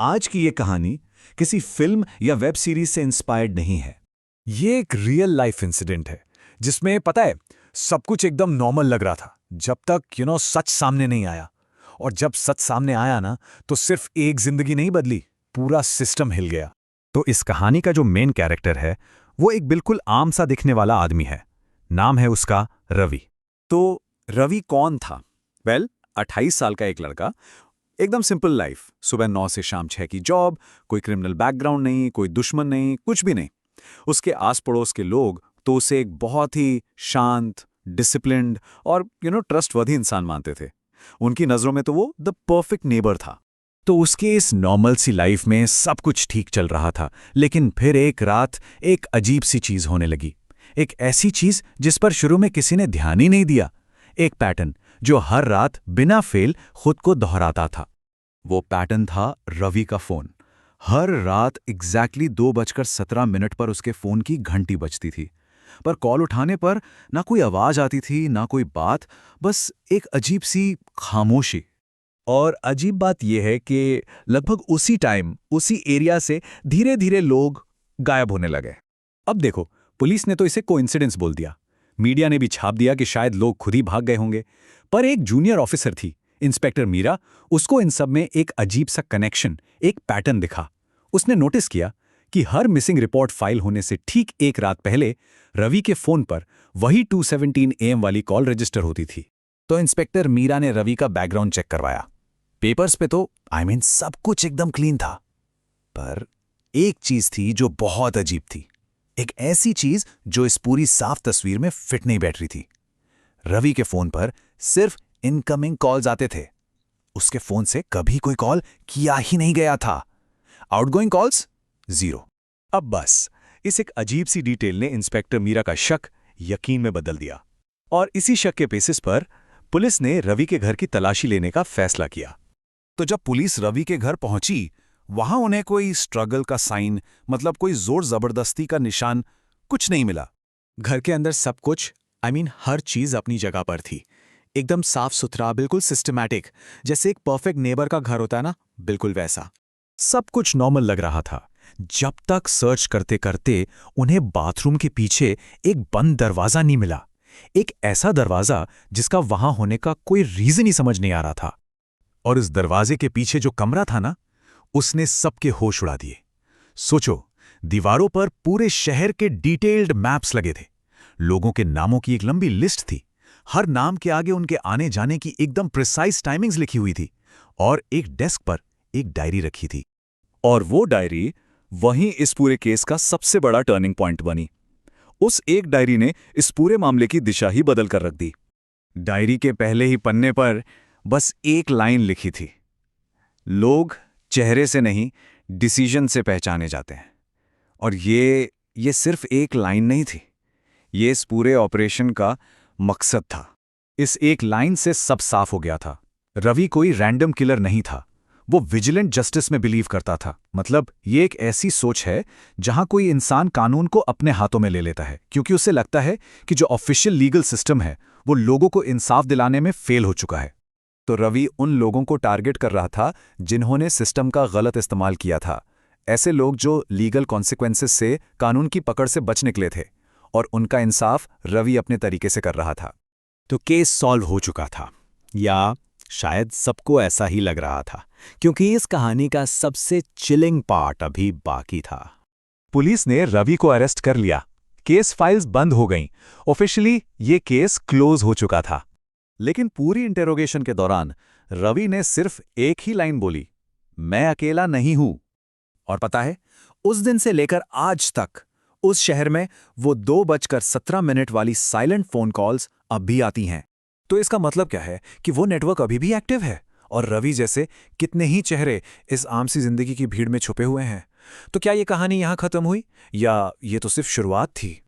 आज की ये कहानी किसी फिल्म या वेब सीरीज से इंस्पायर्ड नहीं है। ये एक रियल लाइफ इंसिडेंट है जिसमें पता है सब कुछ एकदम नॉर्मल लग रहा था जब तक सच सामने नहीं आया। और जब सच सामने आया ना तो सिर्फ एक जिंदगी नहीं बदली, पूरा सिस्टम हिल गया। तो इस कहानी का जो मेन कैरेक्टर है वो एक बिल्कुल आम सा दिखने वाला आदमी है। नाम है उसका रवि। तो रवि कौन था? वेल, 28 साल का एक लड़का, एकदम सिंपल लाइफ। सुबह 9 से शाम 6 की जॉब, कोई क्रिमिनल बैकग्राउंड नहीं, कोई दुश्मन नहीं, कुछ भी नहीं। उसके आस पड़ोस के लोग तो उसे एक बहुत ही शांत, डिसिप्लिन्ड और ट्रस्टवर्दी इंसान मानते थे। उनकी नज़रों में तो वो द परफेक्ट नेबर था। तो उसके इस नॉर्मल सी लाइफ में सब कुछ ठीक चल रहा था, लेकिन फिर एक रात एक अजीब सी चीज़ होने लगी। एक ऐसी चीज़ जिस पर शुरू में किसी ने ध्यान ही नहीं दिया। एक पैटर्न जो हर रात बिना फेल खुद को दोहराता था। वो पैटर्न था रवि का फोन। हर रात एग्जैक्टली 2:17 पर उसके फोन की घंटी बजती थी, पर कॉल उठाने पर ना कोई आवाज आती थी, ना कोई बात, बस एक अजीब सी खामोशी। और अजीब बात यह है कि लगभग उसी टाइम उसी एरिया से धीरे धीरे लोग गायब होने लगे। अब देखो, पुलिस ने तो इसे कोइंसिडेंस बोल दिया, मीडिया ने भी छाप दिया कि शायद लोग खुद ही भाग गए होंगे, पर एक जूनियर ऑफिसर थी, इंस्पेक्टर मीरा, उसको इन सब में एक अजीब सा कनेक्शन, एक पैटर्न दिखा। उसने नोटिस किया कि हर मिसिंग रिपोर्ट फाइल होने से ठीक एक रात पहले रवि के फोन पर वही 2:17 AM वाली कॉल रजिस्टर होती थी। तो इंस्पेक्टर मीरा ने रवि का बैकग्राउंड चेक करवाया। पेपर्स पे तो सब कुछ एकदम क्लीन था, पर एक चीज थी जो बहुत अजीब थी। एक ऐसी चीज जो इस पूरी साफ तस्वीर में फिट नहीं बैठ रही थी। रवि के फोन पर सिर्फ इनकमिंग कॉल्स आते थे। उसके फोन से कभी कोई कॉल किया ही नहीं गया था। Outgoing calls 0। अब बस इस एक अजीब सी डिटेल ने इंस्पेक्टर मीरा का शक यकीन में बदल दिया, और इसी शक के बेसिस पर पुलिस ने रवि के घर की तलाशी लेने का फैसला किया। तो जब पुलिस रवि के घर पहुंची, वहां उन्हें कोई स्ट्रगल का साइन, मतलब कोई जोर जबरदस्ती का निशान, कुछ नहीं मिला। घर के अंदर सब कुछ, हर चीज अपनी जगह पर थी, एकदम साफ सुथरा, बिल्कुल सिस्टमैटिक, जैसे एक परफेक्ट नेबर का घर होता है ना, बिल्कुल वैसा। सब कुछ नॉर्मल लग रहा था, जब तक सर्च करते करते उन्हें बाथरूम के पीछे एक बंद दरवाजा नहीं मिला। एक ऐसा दरवाजा जिसका वहां होने का कोई रीजन ही समझ नहीं आ रहा था। और इस दरवाजे के पीछे जो कमरा था ना, उसने सबके होश उड़ा दिए। सोचो, दीवारों पर पूरे शहर के डिटेल्ड मैप्स लगे थे, लोगों के नामों की एक लंबी लिस्ट थी, हर नाम के आगे उनके आने जाने की एकदम प्रिसाइज टाइमिंग्स लिखी हुई थी, और एक डेस्क पर एक डायरी रखी थी। और वो डायरी वहीं इस पूरे केस का सबसे बड़ा टर्निंग पॉइंट बनी। उस एक डायरी ने इस पूरे मामले की दिशा ही बदल कर रख दी। डायरी के पहले ही पन्ने पर बस एक लाइन लिखी थी, लोग चेहरे से नहीं, डिसीजन से पहचाने जाते हैं। और ये सिर्फ एक लाइन नहीं थी, ये इस पूरे ऑपरेशन का मकसद था। इस एक लाइन से सब साफ हो गया था। रवि कोई रैंडम किलर नहीं था, वो विजिलेंट जस्टिस में बिलीव करता था। मतलब ये एक ऐसी सोच है जहां कोई इंसान कानून को अपने हाथों में ले लेता है क्योंकि उसे लगता है कि जो ऑफिशियल लीगल सिस्टम है वो लोगों को इंसाफ दिलाने में फेल हो चुका है। तो रवि उन लोगों को टारगेट कर रहा था जिन्होंने सिस्टम का गलत इस्तेमाल किया था। ऐसे लोग जो लीगल कॉन्सिक्वेंसेस से, कानून की पकड़ से बच निकले थे, और उनका इंसाफ रवि अपने तरीके से कर रहा था। तो केस सॉल्व हो चुका था, या शायद सबको ऐसा ही लग रहा था, क्योंकि इस कहानी का सबसे चिलिंग पार्ट अभी बाकी था। पुलिस ने रवि को अरेस्ट कर लिया, केस फाइल्स बंद हो गईं, ऑफिशियली ये केस क्लोज हो चुका था। लेकिन पूरी इंटेरोगेशन के दौरान रवि ने सिर्फ एक ही लाइन बोली, मैं अकेला नहीं हूं। और पता है, उस दिन से लेकर आज तक उस शहर में वो 2:17 वाली साइलेंट फोन कॉल्स अब भी आती हैं। तो इसका मतलब क्या है कि वो नेटवर्क अभी भी एक्टिव है, और रवि जैसे कितने ही चेहरे इस आम सी जिंदगी की भीड़ में छुपे हुए हैं। तो क्या ये कहानी यहां खत्म हुई, या ये तो सिर्फ शुरुआत थी?